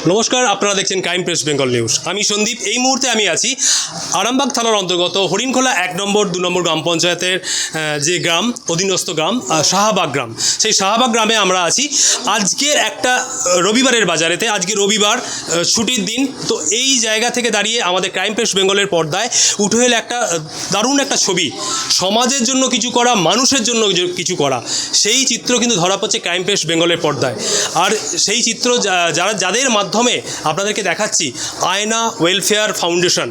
নমস্কার, আপনারা দেখছেন ক্রাইম প্রেস বেঙ্গল নিউজ। আমি সন্দীপ। এই মুহূর্তে আমি আছি আরামবাগ থানার অন্তর্গত হরিণখোলা 1 নম্বর 2 নম্বর গ্রাম পঞ্চায়েতের যে গ্রাম, অধীনস্থ গ্রাম শাহবাগ গ্রাম, সেই শাহবাগ গ্রামে আমরা আছি। আজকের একটা রবিবারের বাজারেতে, আজকে রবিবার, ছুটির দিন। তো এই জায়গা থেকে দাঁড়িয়ে আমাদের ক্রাইম প্রেস বেঙ্গলের পর্দায় উঠে এলো একটা দারুণ একটা ছবি, সমাজের জন্য কিছু করা, মানুষের জন্য কিছু করা। সেই চিত্র কিন্তু ধরা পড়ছে ক্রাইম প্রেস বেঙ্গলের পর্দায়। আর সেই চিত্র যাদের মাধ্যমে আপনাদেরকে দেখাচ্ছি, আয়না ওয়েলফেয়ার ফাউন্ডেশন,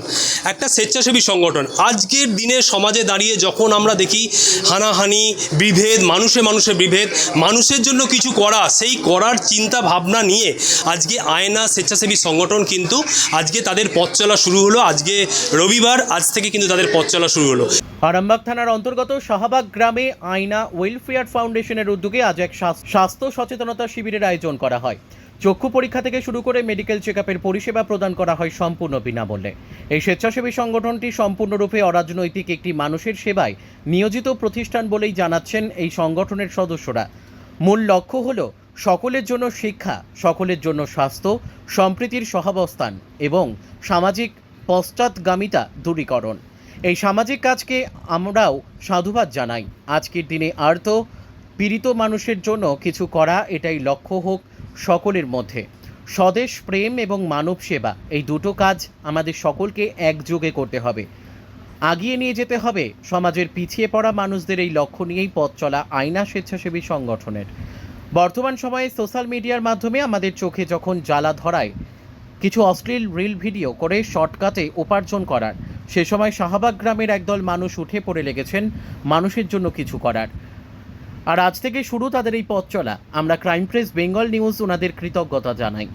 একটা স্বেচ্ছাসেবী সংগঠন। আজকের দিনে সমাজে দাঁড়িয়ে যখন আমরা দেখি হানাহানি, বিভেদ, মানুষে বিভেদ, মানুষের জন্য কিছু করা, সেই করার চিন্তা ভাবনা নিয়ে আজকে আয়না স্বেচ্ছাসেবী সংগঠন কিন্তু আজকে তাদের পথ চলা শুরু হলো। আজকে রবিবার, আজ থেকে কিন্তু তাদের পথ চলা শুরু হলো। আরামবাগ থানার অন্তর্গত শাহবাগ গ্রামে আয়না ওয়েলফেয়ার ফাউন্ডেশনের উদ্যোগে আজ এক স্বাস্থ্য সচেতনতা শিবিরের আয়োজন করা হয়। চক্ষু পরীক্ষা থেকে শুরু করে মেডিকেল চেকআপের পরিষেবা প্রদান করা হয় সম্পূর্ণ বিনামূল্যে। এই স্বেচ্ছাসেবী সংগঠনটি সম্পূর্ণরূপে অরাজনৈতিক একটি মানুষের সেবায় নিয়োজিত প্রতিষ্ঠান বলেই জানাচ্ছেন এই সংগঠনের সদস্যরা। মূল লক্ষ্য হল সকলের জন্য শিক্ষা, সকলের জন্য স্বাস্থ্য, সম্প্রীতির সহাবস্থান এবং সামাজিক পশ্চাৎগামিতা দূরীকরণ। এই সামাজিক কাজকে আমরাও সাধুবাদ জানাই। আজকের দিনে আর্ত পীড়িত মানুষের জন্য কিছু করা, এটাই লক্ষ্য হোক সকলের মধ্যে। স্বদেশ প্রেম এবং মানব সেবা, এই দুটো কাজ আমাদের সকলকে একযোগে করতে হবে, আগিয়ে নিয়ে যেতে হবে। সমাজের পিছিয়ে পড়া মানুষদের এই লক্ষ্য নিয়েই পথ চলা আয়না স্বেচ্ছাসেবী সংগঠনের। বর্তমান সময়ে সোশ্যাল মিডিয়ার মাধ্যমে আমাদের চোখে যখন জ্বালা ধরায় কিছু অশ্লীল রিল ভিডিও করে শর্টকাটে উপার্জন করার, সে সময় শাহবাগ গ্রামের একদল মানুষ উঠে পড়ে লেগেছেন মানুষের জন্য কিছু করার। আর আজ থেকে শুরু তাদের এই পথ চলা। আমরা ক্রাইম প্রেস বেঙ্গল নিউজ ওনাদের কৃতজ্ঞতা জানাই।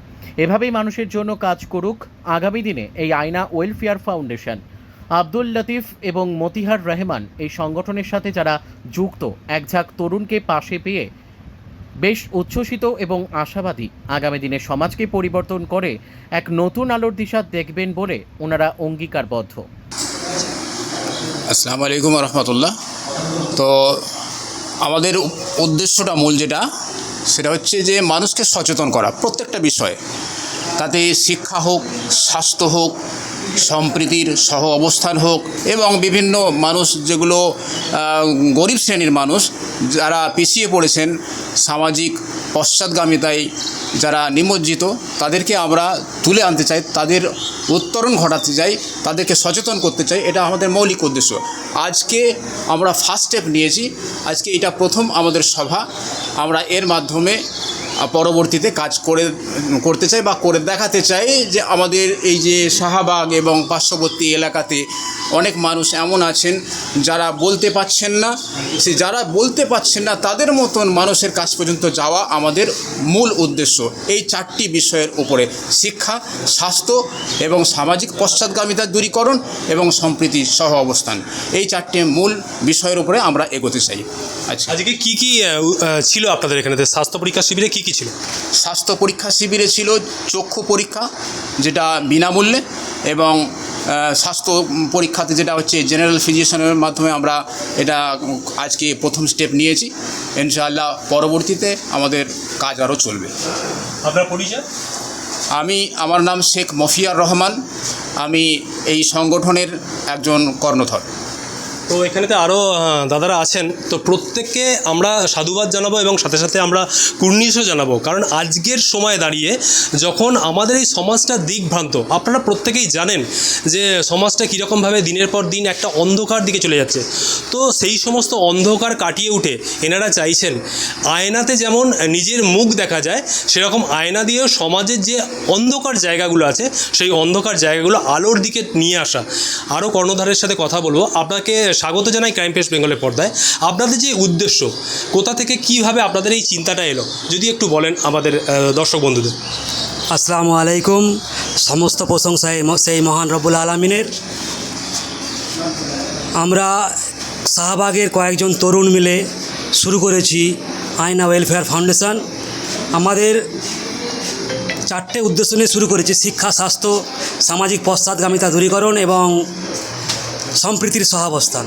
এভাবেই মানুষের জন্য কাজ করুক আগামী দিনে এই আয়না ওয়েলফেয়ার ফাউন্ডেশন। আব্দুল লতিফ এবং মতিহার রহমান এই সংগঠনের সাথে যারা যুক্ত, একঝাঁক তরুণকে পাশে পেয়ে বেশ উচ্ছ্বসিত এবং আশাবাদী। আগামী দিনে সমাজকে পরিবর্তন করে এক নতুন আলোর দিশা দেখবেন বলে ওনারা অঙ্গীকারবদ্ধ। আসসালামু আলাইকুম রহমতুল্লাহ। তো আমাদের উদ্দেশ্যটা মূল সেটা হচ্ছে যে মানুষকে সচেতন করা প্রত্যেকটা বিষয়ে, তাতে শিক্ষা হোক, স্বাস্থ্য হোক, সম্প্রীতির সহ অবস্থান হোক, এবং বিভিন্ন মানুষ যেগুলো গরিব শ্রেণীর মানুষ যারা পিছিয়ে পড়েছেন, সামাজিক পশ্চাৎগামিতায় যারা নিমজ্জিত, তাদেরকে আমরা তুলে আনতে চাই, তাদের উত্তরণ ঘটাতে চাই, তাদেরকে সচেতন করতে চাই। এটা আমাদের মৌলিক উদ্দেশ্য। আজকে আমরা ফার্স্ট স্টেপ নিয়েছি, আজকে এটা প্রথম আমাদের সভা। আমরা এর মাধ্যমে পরবর্তীতে কাজ করতে চাই বা করে দেখাতে চাই যে আমাদের এই যে শাহবাগ এবং পার্শ্ববর্তী এলাকাতে অনেক মানুষ এমন আছেন যারা বলতে পারছেন না। যারা বলতে পারছেন না তাদের মতন মানুষের কাছ পর্যন্ত যাওয়া আমাদের মূল উদ্দেশ্য। এই 4টি বিষয়ের উপরে, শিক্ষা, স্বাস্থ্য এবং সামাজিক পশ্চাৎগামিতার দূরীকরণ এবং সম্প্রীতির সহ অবস্থান, এই 4টি মূল বিষয়ের উপরে আমরা এগোতে চাই। আচ্ছা, আজকে কি ছিল আপনাদের এখানে? স্বাস্থ্য পরীক্ষা শিবিরে কি ছিল? স্বাস্থ্য পরীক্ষা শিবিরে ছিল চক্ষু পরীক্ষা, যেটা বিনামূল্যে, এবং স্বাস্থ্য পরীক্ষাতে যেটা হচ্ছে জেনারেল ফিজিশিয়ানের মাধ্যমে আমরা এটা আজকে প্রথম স্টেপ নিয়েছি। ইনশাআল্লাহ পরবর্তীতে আমাদের কাজ আরও চলবে। আপনার পরিচয়? আমার নাম শেখ মফিয়ার রহমান। আমি এই সংগঠনের একজন কর্ণধর। তো এখানেতে আরও দাদারা আছেন, তো প্রত্যেককে আমরা সাধুবাদ জানাবো এবং সাথে সাথে আমরা কুর্নিশও জানাবো। কারণ আজকের সময় দাঁড়িয়ে যখন আমাদের এই সমাজটা দিকভ্রান্ত, আপনারা প্রত্যেকেই জানেন যে সমাজটা কীরকমভাবে দিনের পর দিন একটা অন্ধকার দিকে চলে যাচ্ছে। তো সেই সমস্ত অন্ধকার কাটিয়ে উঠে এনারা চাইছেন আয়নাতে যেমন নিজের মুখ দেখা যায়, সেরকম আয়না দিয়েও সমাজের যে অন্ধকার জায়গাগুলো আছে সেই অন্ধকার জায়গাগুলো আলোর দিকে নিয়ে আসা। আরও কর্ণধারের সাথে কথা বলবো। আপনাকে স্বাগত জানাই ক্রাইম প্রেস বেঙ্গলের পর্দায়। আপনাদের যে উদ্দেশ্য, কোথা থেকে কিভাবে আপনাদের এই চিন্তাটা এলো, যদি একটু বলেন আমাদের দর্শক বন্ধুদের। আসসালামু আলাইকুম। সমস্ত প্রশংসা সেই মহান রব্বুল আলামিনের। আমরা শাহবাগের কয়েকজন তরুণ মিলে শুরু করেছি আয়না ওয়েলফেয়ার ফাউন্ডেশন। আমাদের 4টে উদ্দেশ্য নিয়ে শুরু করেছি: শিক্ষা, স্বাস্থ্য, সামাজিক পশ্চাৎগামিতা দূরীকরণ এবং সম্প্রীতির সহাবস্থান।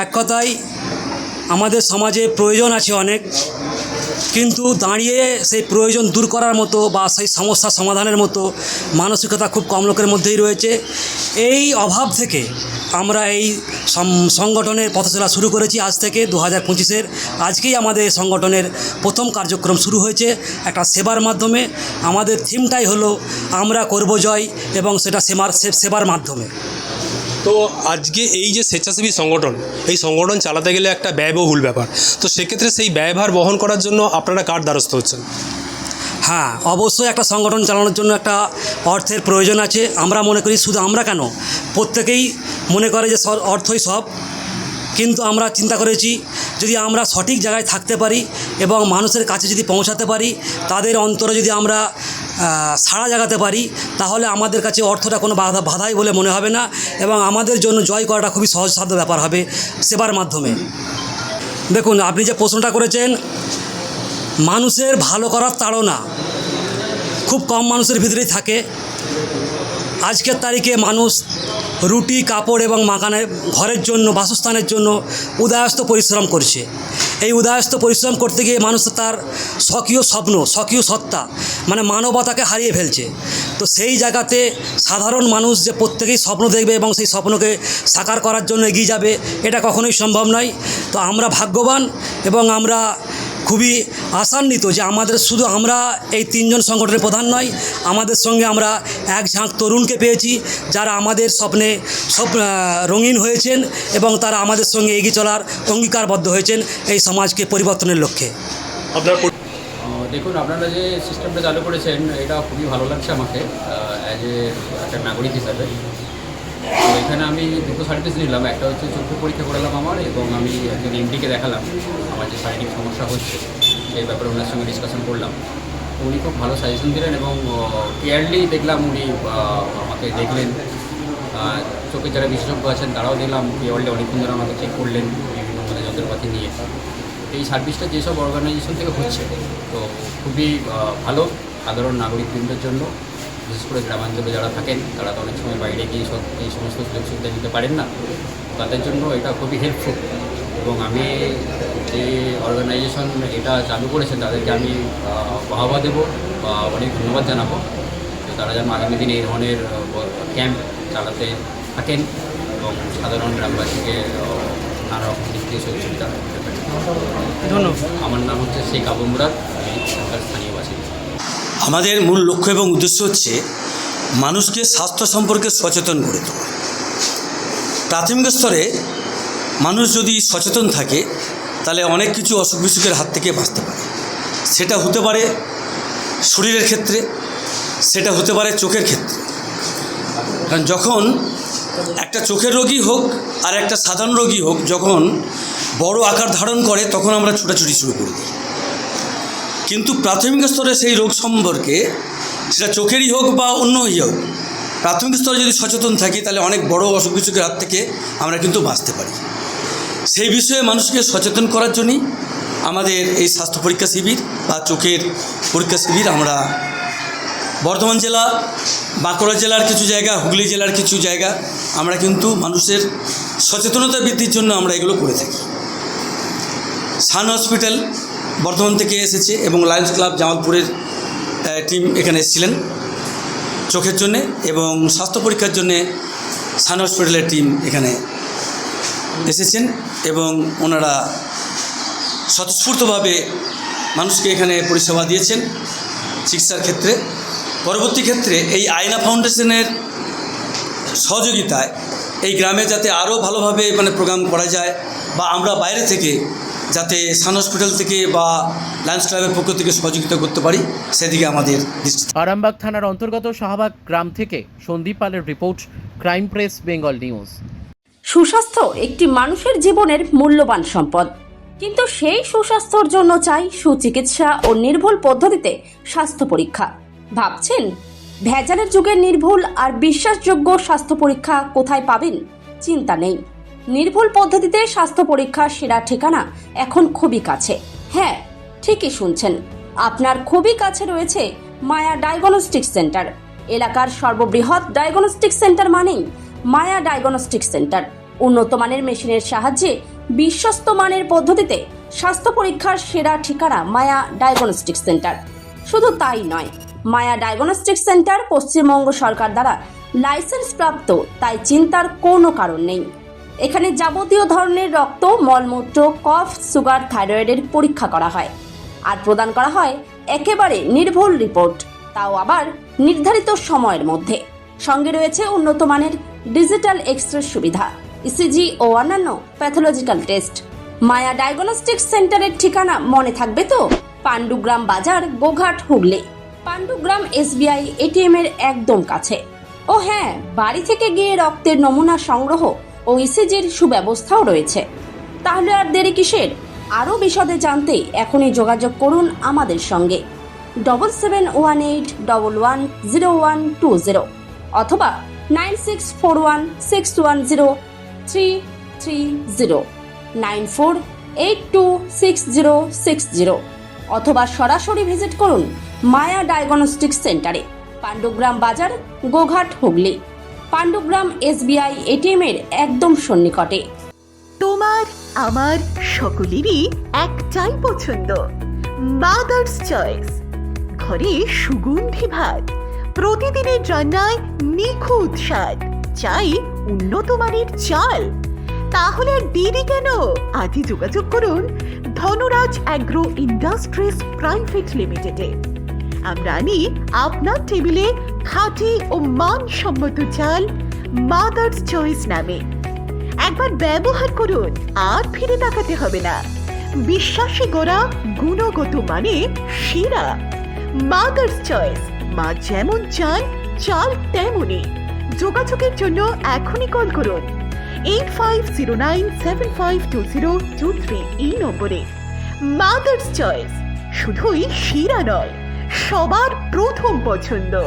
এক কথায় আমাদের সমাজে প্রয়োজন আছে অনেক, কিন্তু দাঁড়িয়ে সেই প্রয়োজন দূর করার মতো বা সেই সমস্যা সমাধানের মতো মানসিকতা খুব কম লোকের মধ্যেই রয়েছে। এই অভাব থেকে আমরা এই সংগঠনের পথচলা শুরু করেছি আজ থেকে 2025-এর আজকেই আমাদের সংগঠনের প্রথম কার্যক্রম শুরু হয়েছে একটা সেবার মাধ্যমে। আমাদের থিমটাই হলো আমরা করব জয়, এবং সেটা সেবার মাধ্যমে। তো আজকে এই যে স্বেচ্ছাসেবী সংগঠন, এই সংগঠন চালাতে গেলে একটা ব্যয়বহুল ব্যাপার, তো সেক্ষেত্রে সেই ব্যয়ভার বহন করার জন্য আপনারা কার দ্বারস্থ হচ্ছেন? হ্যাঁ, অবশ্যই একটা সংগঠন চালানোর জন্য একটা অর্থের প্রয়োজন আছে। আমরা মনে করি, শুধু আমরা কেন, প্রত্যেকেই মনে করে যে অর্থই সব। কিন্তু আমরা চিন্তা করেছি, যদি আমরা সঠিক জায়গায় থাকতে পারি এবং মানুষের কাছে যদি পৌঁছাতে পারি, তাদের অন্তরে যদি আমরা সাড়া জাগাতে পারি, তাহলে আমাদের কাছে অর্থটা কোনো বাধাই বলে মনে হবে না, এবং আমাদের জন্য জয় করাটা খুবই সহজসাধ্য ব্যাপার হবে সেবার মাধ্যমে। দেখুন, আপনি যে প্রশ্নটা করেছেন, মানুষের ভালো করার তাড়না খুব কম মানুষের ভিতরেই থাকে। আজকের তারিখে মানুষ রুটি, কাপড় এবং মাকানের ঘরের জন্য, বাসস্থানের জন্য উদয়াস্ত পরিশ্রম করছে। এই উদয়াস্ত পরিশ্রম করতে গিয়ে মানুষ তার স্বকীয় স্বপ্ন, স্বকীয় সত্তা মানে মানবতাকে হারিয়ে ফেলছে। তো সেই জায়গাতে সাধারণ মানুষ যে প্রত্যেকেই স্বপ্ন দেখবে এবং সেই স্বপ্নকে সাকার করার জন্য এগিয়ে যাবে, এটা কখনোই সম্ভব নয়। তো আমরা ভাগ্যবান এবং আমরা খুবই আশান্বিত যে শুধু আমরা এই 3 জন সংগঠনের প্রধান নয়, আমাদের সঙ্গে আমরা এক ঝাঁক তরুণকে পেয়েছি যারা আমাদের স্বপ্নে সব রঙিন হয়েছেন এবং তারা আমাদের সঙ্গে এগিয়ে চলার অঙ্গীকারবদ্ধ হয়েছেন এই সমাজকে পরিবর্তনের লক্ষ্যে। আপনার দেখুন, আপনারা যে সিস্টেমটা চালু করেছেন এটা খুবই ভালো লাগছে আমাকে অ্যাজ একটা নাগরিক হিসাবে। তো এখানে আমি দুটো সার্ভিস নিলাম, একটা হচ্ছে চক্ষু পরীক্ষা করালাম আমার, এবং আমি একজন এমডিকে দেখালাম আমার যে শারীরিক সমস্যা হচ্ছে সেই ব্যাপারে ওনার সঙ্গে ডিসকাশন করলাম। তো উনি খুব ভালো সাজেশন দিলেন এবং ক্লিয়ারলি দেখলাম উনি আমাকে দেখলেন। চোখের যারা বিশেষজ্ঞ আছেন তারাও দেখলাম ক্লিয়ারলি অনেকক্ষণ ধরে আমাকে চেক করলেন বিভিন্ন যন্ত্রপাতি নিয়ে। এই সার্ভিসটা যেসব অর্গানাইজেশন থেকে হচ্ছে তো খুবই ভালো সাধারণ নাগরিকবৃন্দের জন্য, বিশেষ করে গ্রামাঞ্চলে যারা থাকেন তারা তো অনেক সময় বাইরে গিয়ে এই সমস্ত সুযোগ সুবিধা নিতে পারেন না, তাদের জন্য এটা খুবই হেল্পফুল। এবং আমি যে অর্গানাইজেশন এটা চালু করেছেন তাদেরকে আমি বাহবা দেবো বা অনেক ধন্যবাদ জানাবো, তো তারা যেন আগামী দিনে এই ধরনের ক্যাম্প চালাতে থাকেন এবং সাধারণ গ্রামবাসীকে নানা রকম দিক দিয়ে সুযোগ সুবিধা দিতে পারেন। ধন্যবাদ। আমার নাম হচ্ছে শেখ আবু মুরাদ, আমি এখানকার স্থানীয় বাসিন্দা। আমাদের মূল লক্ষ্য এবং উদ্দেশ্য হচ্ছে মানুষকে স্বাস্থ্য সম্পর্কে সচেতন করে তোলা। প্রাথমিক স্তরে মানুষ যদি সচেতন থাকে তাহলে অনেক কিছু অসুখ বিসুখের হাত থেকে বাঁচতে পারে। সেটা হতে পারে শরীরের ক্ষেত্রে, সেটা হতে পারে চোখের ক্ষেত্রে। কারণ যখন একটা চোখের রোগী হোক আর একটা সাধারণ রোগী হোক, যখন বড় আকার ধারণ করে তখন আমরা ছোটাছুটি শুরু করে দিই। কিন্তু প্রাথমিক স্তরে সেই রোগ সম্পর্কে, সেটা চোখেরই হোক বা অন্যই হোক, প্রাথমিক স্তরে যদি সচেতন থাকি তাহলে অনেক বড় অসুখ বিসুখের হাত থেকে আমরা কিন্তু বাঁচতে পারি। সেই বিষয়ে মানুষকে সচেতন করার জন্যই আমাদের এই স্বাস্থ্য পরীক্ষা শিবির বা চোখের পরীক্ষা শিবির আমরা বর্ধমান জেলা, বাঁকুড়া জেলার কিছু জায়গা, হুগলি জেলার কিছু জায়গা আমরা কিন্তু মানুষের সচেতনতা বৃদ্ধির জন্য আমরা এগুলো করে থাকি। সান হসপিটাল বর্ধমান থেকে এসেছে এবং লায়ন্স ক্লাব জামালপুরের টিম এখানে এসেছিলেন চোখের জন্যে, এবং স্বাস্থ্য পরীক্ষার জন্যে সান হসপিটালের টিম এখানে এসেছেন এবং ওনারা স্বতঃস্ফূর্তভাবে মানুষকে এখানে পরিষেবা দিয়েছেন চিকিৎসার ক্ষেত্রে। পরবর্তী ক্ষেত্রে এই আয়না ফাউন্ডেশনের সহযোগিতায় এই গ্রামে যাতে আরও ভালোভাবে প্রোগ্রাম করা যায়, বা আমরা বাইরে থেকে যাতে সান হসপিটাল থেকে বা লায়ন্স ক্লাবের পক্ষ থেকে সহযোগিতা করতে পারি, সেদিকে আমাদের দৃষ্টি। আরামবাগ থানার অন্তর্গত শাহবাগ গ্রাম থেকে সন্দীপ পালের report, crime press Bengal news. সুস্বাস্থ্য একটি মানুষের জীবনের মূল্যবান সম্পদ, কিন্তু সেই সুস্বাস্থ্যের জন্য চাই সুচিকিৎসা ও নির্ভুল পদ্ধতিতে স্বাস্থ্য পরীক্ষা। ভাবছেন ভেজালের যুগের নির্ভুল আর বিশ্বাসযোগ্য স্বাস্থ্য পরীক্ষা কোথায় পাবেন? চিন্তা নেই, নির্ভুল পদ্ধতিতে স্বাস্থ্য পরীক্ষার সেরা ঠিকানা এখন খুবই কাছে। হ্যাঁ, ঠিকই শুনছেন, আপনার খুবই কাছে রয়েছে মায়া ডায়াগনস্টিক সেন্টার। এলাকার সর্ববৃহৎ ডায়াগনস্টিক সেন্টার মানেই মায়া ডায়াগনস্টিক সেন্টার। উন্নত মানের মেশিনের সাহায্যে বিশ্বস্ত মানের পদ্ধতিতে স্বাস্থ্য পরীক্ষার সেরা ঠিকানা মায়া ডায়াগনস্টিক সেন্টার। শুধু তাই নয়, মায়া ডায়াগনস্টিক সেন্টার পশ্চিমবঙ্গ সরকার দ্বারা লাইসেন্স প্রাপ্ত, তাই চিন্তার কোনো কারণ নেই। এখানে যাবতীয় ধরনের রক্ত, মলমূত্র, কফ, সুগার, থাইরয়েডের পরীক্ষা করা হয় আর প্রদান করা হয় একেবারে নির্ভুল রিপোর্ট, তাও আবার নির্ধারিত সময়ের মধ্যে। সঙ্গে রয়েছে উন্নত মানের ডিজিটাল এক্স-রে সুবিধা, ইসিজি ও অন্যান্য প্যাথোলজিক্যাল টেস্ট। মায়া ডায়াগনস্টিক সেন্টারের ঠিকানা মনে থাকবে তো? পাণ্ডুগ্রাম বাজার, গোঘাট, হুগলি। পাণ্ডুগ্রাম SBI ATM এর একদম কাছে। ও হ্যাঁ, বাড়ি থেকে গিয়ে রক্তের নমুনা সংগ্রহ ও ইসিজির সুব্যবস্থাও রয়েছে। তাহলে আর দেরি কিসের? আরও বিশদে জানতে এখনই যোগাযোগ করুন আমাদের সঙ্গে 7718110120 অথবা 9641610330, 94826060 অথবা সরাসরি ভিজিট করুন মায়া ডায়াগনস্টিক সেন্টারে, পাণ্ডুগ্রাম বাজার, গোঘাট, হুগলি। পাণ্ডুগ্রাম SBI ATM এর একদম সন্নিকটে। তোমার আমার সকলেরই একটাই পছন্দ, মাদার্স চয়েস। ঘরে সুগন্ধি ভাত, প্রতিদিনের রান্নায় নিখুঁত স্বাদ, চাই উন্নত মানের চাল। তাহলে আর দেরি কেন? আজই যোগাযোগ করুন ধনরাজ অ্যাগ্রো ইন্ডাস্ট্রিজ প্রাইভেট লিমিটেডে। আমরা আনি আপনার টেবিলে খাঁটি ও মানসম্মত চাল মাদার্স চয়েস নামে। একবার ব্যবহার করুন, আর ফিরে তাকাতে হবে না। বিশ্বাসে গড়া, গুণগত মানে সেরা। মাদার্স চয়েস, মা যেমন চান, চাল তেমনই। যোগাযোগের জন্য এখনই কল করুন 8509752023 এই নম্বরে। মাদার্স চয়েস শুধুই সেরা নয়, সবার প্রথম পছন্দ।